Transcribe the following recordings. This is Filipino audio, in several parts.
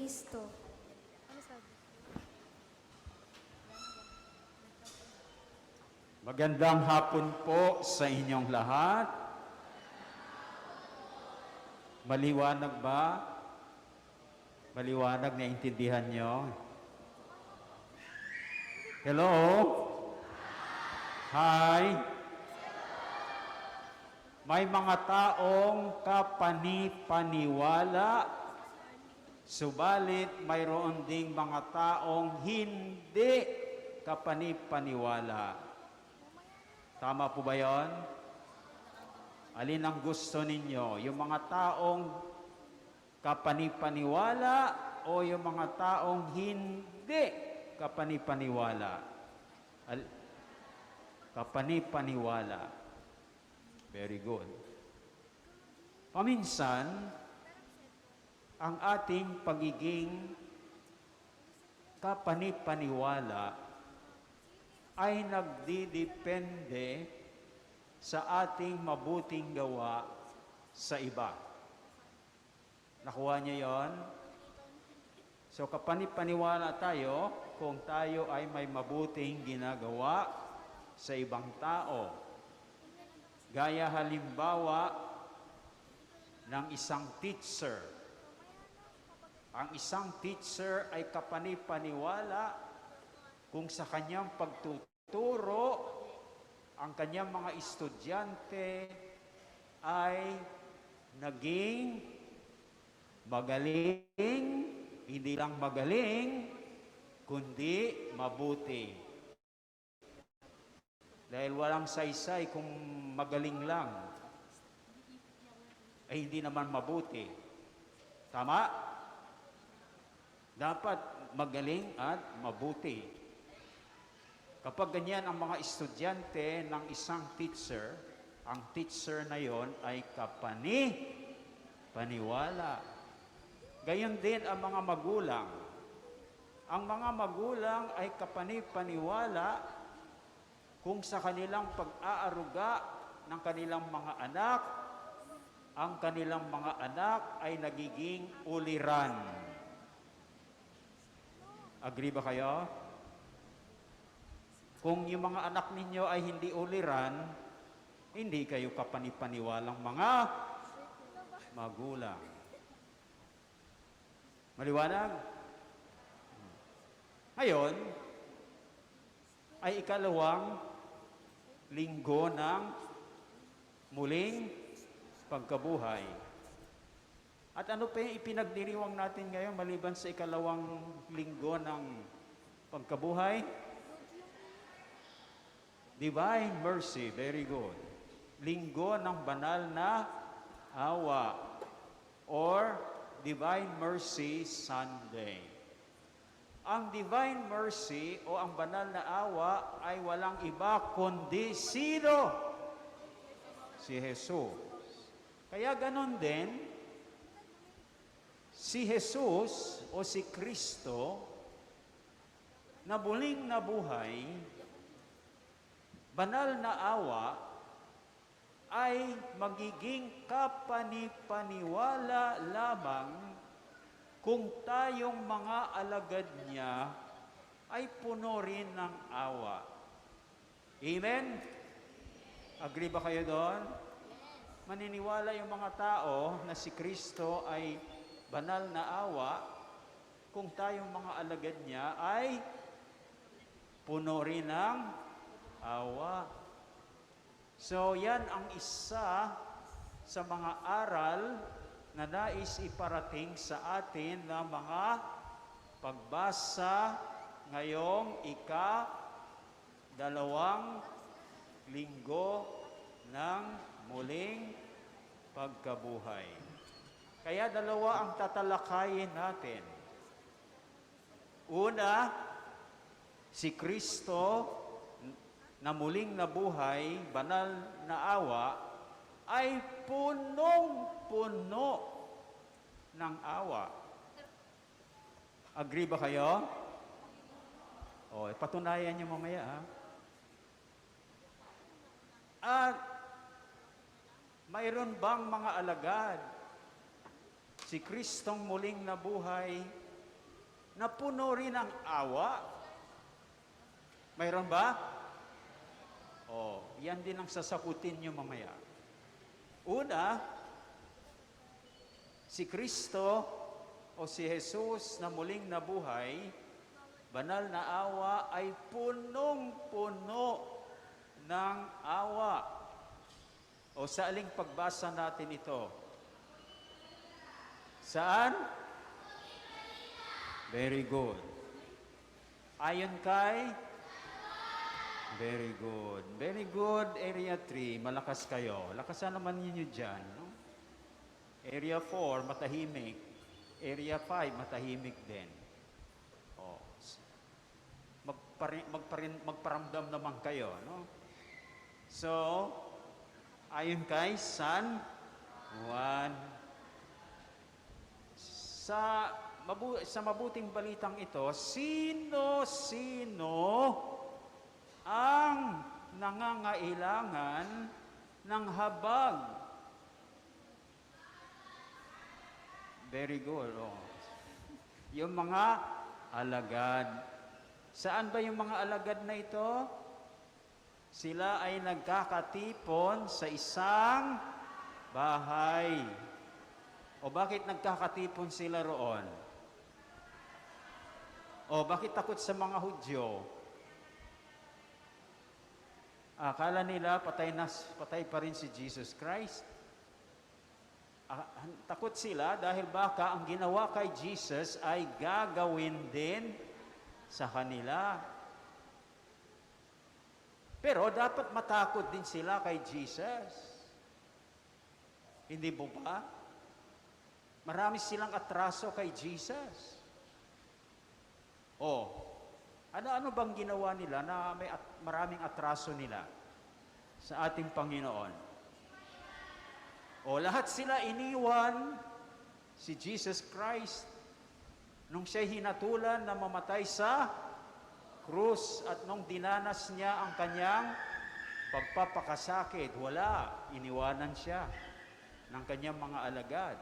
Kristo. Magandang hapon po sa inyong lahat. Maliwanag ba? Maliwanag, naintindihan nyo? Hello? Hi? May mga taong kapani-paniwala, subalit mayroon ding mga taong hindi kapani-paniwala. Tama po ba yon? Alin ang gusto ninyo? Yung mga taong kapani-paniwala o yung mga taong hindi kapani-paniwala? Kapani-paniwala. Very good. Paminsan, ang ating pagiging kapani-paniwala ay nagdidepende sa ating mabuting gawa sa iba. Nakuha niyo yon? So kapani-paniwala tayo kung tayo ay may mabuting ginagawa sa ibang tao. Gaya halimbawa ng isang teacher. Ang isang teacher ay kapani-paniwala kung sa kanyang pagtuturo, ang kanyang mga estudyante ay naging magaling, hindi lang magaling, kundi mabuti. Dahil walang saysay kung magaling lang, ay hindi naman mabuti. Tama? Dapat magaling at mabuti. Kapag ganyan ang mga estudyante ng isang teacher, ang teacher na yon ay kapani-paniwala. Gayon din ang mga magulang. Ang mga magulang ay kapani-paniwala kung sa kanilang pag-aaruga ng kanilang mga anak, ang kanilang mga anak ay nagiging uliran. Agree ba kayo? Kung yung mga anak ninyo ay hindi uliran, hindi kayo kapani-paniwalang mga magulang. Maliwanag? Ngayon, ay ikalawang linggo ng muling pagkabuhay. At ano pa yung ipinagdiriwang natin ngayon maliban sa ikalawang linggo ng pagkabuhay? Divine mercy, very good. Linggo ng banal na awa or Divine Mercy Sunday. Ang Divine Mercy o ang banal na awa ay walang iba kundi sino? Si Jesus. Kaya ganon din, si Jesus o si Kristo na muling nabuhay, banal na awa ay magiging kapani-paniwala lamang kung tayong mga alagad niya ay puno rin ng awa. Amen? Agree ba kayo doon? Maniniwala yung mga tao na si Kristo ay banal na awa kung tayong mga alagad niya ay puno rin ng awa. So, yan ang isa sa mga aral na nais iparating sa atin na mga pagbasa ngayong ika-2 linggo ng muling pagkabuhay. Kaya dalawa ang tatalakayin natin. Una, si Kristo na muling nabuhay, banal na awa, ay punong-puno ng awa. Agree ba kayo? O, patunayan niyo mamaya, ha? At mayroon bang mga alagad si Kristong muling nabuhay na puno rin ng awa. Mayroon ba? Yan din ang sasagutin nyo mamaya. Una, si Kristo o si Jesus na muling nabuhay, banal na awa ay punong-puno ng awa. O sa aling pagbasa natin ito? Saan? Very good. Ayon kay? Very good. Very good, Area 3. Malakas kayo. Lakasan naman ninyo dyan. No? Area 4, matahimik. Area 5, matahimik din. Magparamdam naman kayo. No? So, ayon kay San Juan. Sa mabuting balitang ito, sino-sino ang nangangailangan ng habag? Very good. Yung mga alagad. Saan ba yung mga alagad na ito? Sila ay nagkakatipon sa isang bahay. O bakit nagkakatipon sila roon? O bakit takot sa mga Hudyo? Akala nila patay pa rin si Jesus Christ. Takot sila dahil baka ang ginawa kay Jesus ay gagawin din sa kanila. Pero dapat matakot din sila kay Jesus. Hindi po ba? Marami silang atraso kay Jesus. Ano-ano bang ginawa nila na may maraming atraso nila sa ating Panginoon? Lahat sila iniwan si Jesus Christ nung siya'y hinatulan na mamatay sa krus at nung dinanas niya ang kanyang pagpapakasakit. Wala, iniwanan siya ng kanyang mga alagad.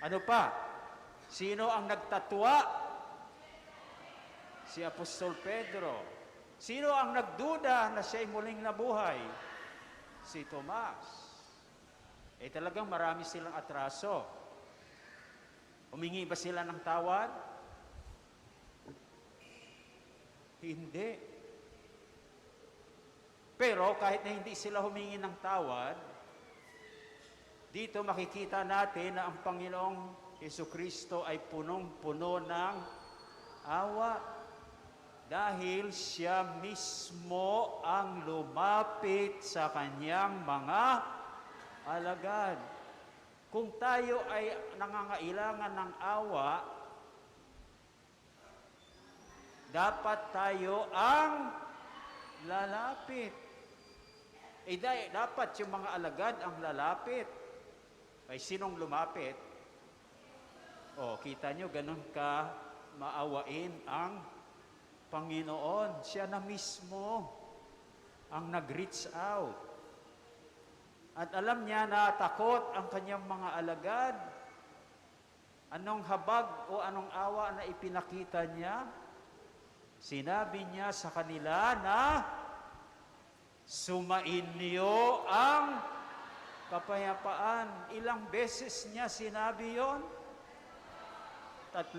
Ano pa? Sino ang nagtatwa? Si Apostol Pedro. Sino ang nagduda na siya'y muling nabuhay? Si Tomas. Talagang marami silang atraso. Humingi ba sila ng tawad? Hindi. Pero kahit na hindi sila humingi ng tawad, dito makikita natin na ang Panginoong Jesucristo ay punong-puno ng awa dahil siya mismo ang lumapit sa kanyang mga alagad. Kung tayo ay nangangailangan ng awa, dapat tayo ang lalapit. Dapat yung mga alagad ang lalapit. Ay sinong lumapit? Kita nyo, ganun ka maawain ang Panginoon. Siya na mismo ang nag-reach out. At alam niya na takot ang kanyang mga alagad. Anong habag o anong awa na ipinakita niya? Sinabi niya sa kanila na sumain niyo ang kapayapaan. Ilang beses niya sinabi yon? 3?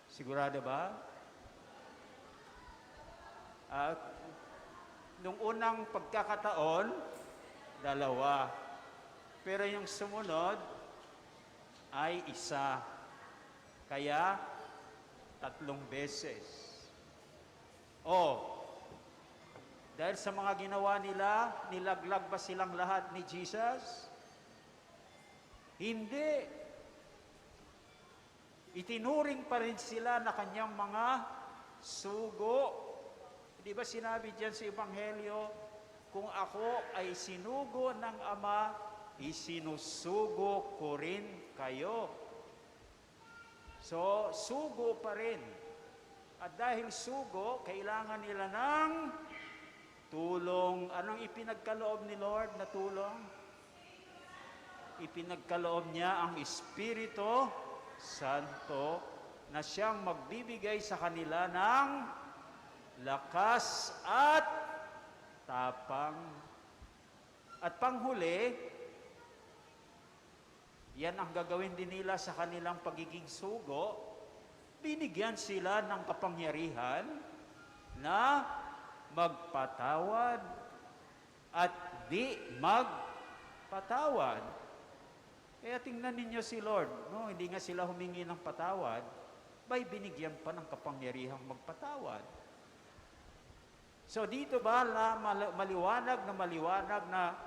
Sigurado ba? Nung unang pagkakataon, 2. Pero yung sumunod ay 1. Kaya, 3 beses. Dahil sa mga ginawa nila, nilaglag ba silang lahat ni Jesus? Hindi. Itinuring pa rin sila na kanyang mga sugo. Di ba sinabi diyan sa Ebanghelyo, kung ako ay sinugo ng Ama, isinusugo ko rin kayo. So, sugo pa rin. At dahil sugo, kailangan nila ng tulong. Anong ipinagkaloob ni Lord na tulong? ipinagkaloob niya ang Espiritu Santo na siyang magbibigay sa kanila ng lakas at tapang. At panghuli, yan ang gagawin din nila sa kanilang pagiging sugo. Binigyan sila ng kapangyarihan na magpatawad at di magpatawad. Kaya tingnan ninyo si Lord, no? Hindi nga sila humingi ng patawad, bay binigyan pa ng kapangyarihang magpatawad. So dito ba maliwanag na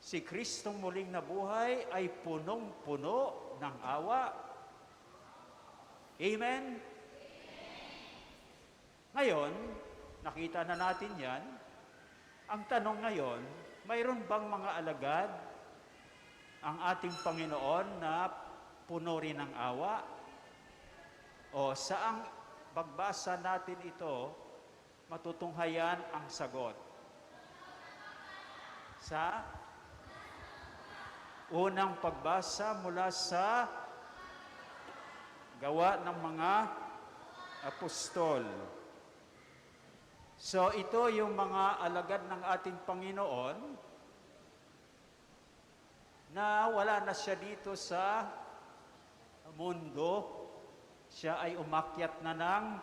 si Kristong muling nabuhay ay punong-puno ng awa? Amen? Ngayon, nakita na natin yan. Ang tanong ngayon, mayroon bang mga alagad ang ating Panginoon na puno rin ng awa? O saang pagbasa natin ito, matutunghayan ang sagot? Sa unang pagbasa mula sa Gawa ng mga Apostol. So ito yung mga alagad ng ating Panginoon na wala na siya dito sa mundo. Siya ay umakyat na ng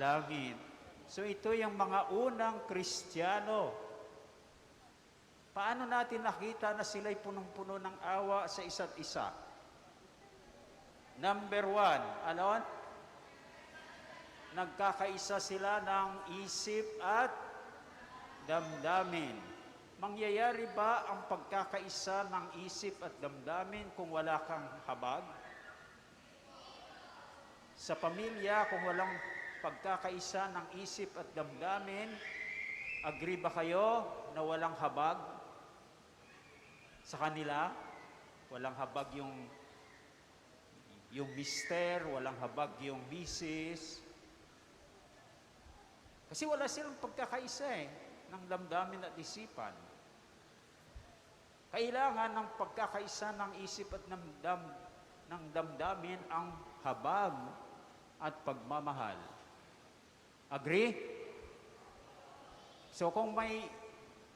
langit. So ito yung mga unang Kristiyano. Paano natin nakita na sila'y punong-puno ng awa sa isa't isa? Number 1, ano? Nagkakaisa sila ng isip at damdamin. Mangyayari ba ang pagkakaisa ng isip at damdamin kung wala kang habag? Sa pamilya, kung walang pagkakaisa ng isip at damdamin, agree ba kayo na walang habag sa kanila? Walang habag yung mister, walang habag yung misis. Kasi wala silang pagkakaisa ng damdamin at isipan. Kailangan ng pagkakaisa ng isip at ng damdamin ang habag at pagmamahal. Agree? So kung may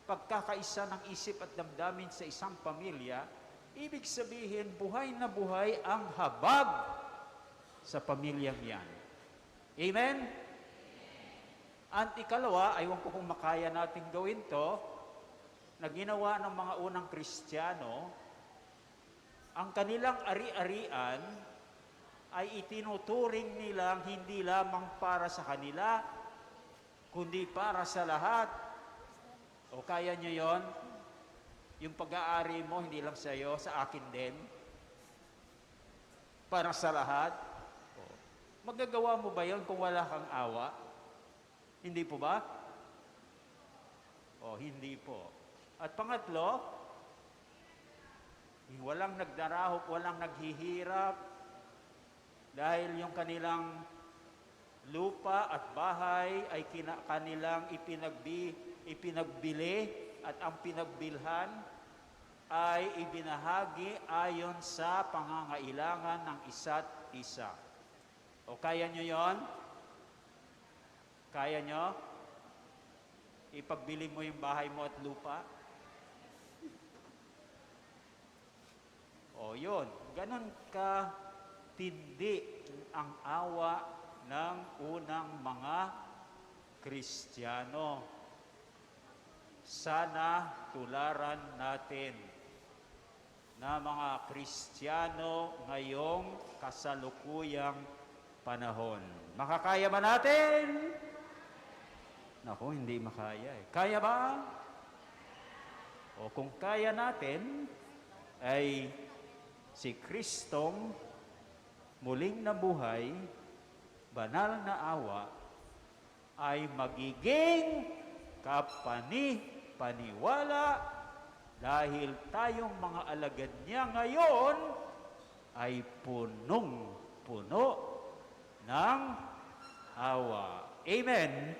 pagkakaisa ng isip at damdamin sa isang pamilya, ibig sabihin, buhay na buhay ang habag sa pamilyang yan. Amen? At ikalawa, aywan ko kung makaya natin gawin to, na ginawa ng mga unang Kristiyano, ang kanilang ari-arian ay itinuturing nilang hindi lamang para sa kanila, kundi para sa lahat. O kaya nyo yon? Yung pag-aari mo, hindi lang sa iyo, sa akin din. Para sa lahat. O, magagawa mo ba yon kung wala kang awa? Hindi po ba? O, hindi po. At pangatlo, walang nagdarahop, walang naghihirap, dahil yung kanilang lupa at bahay ay kanilang ipinagbili at ang pinagbilhan ay ibinahagi ayon sa pangangailangan ng isa't isa. O kaya nyo yon? Kaya nyo? Ipagbili mo yung bahay mo at lupa? O yun, ganun ka tindi ang awa ng unang mga Kristiyano. Sana tularan natin na mga Kristiyano ngayong kasalukuyang panahon. Makakaya ba natin? Naku, hindi makaya eh. Kaya ba? O kung kaya natin, ay si Kristong muling nabuhay, banal na awa, ay magiging kapani-paniwala dahil tayong mga alagad niya ngayon ay punong-puno ng awa. Amen.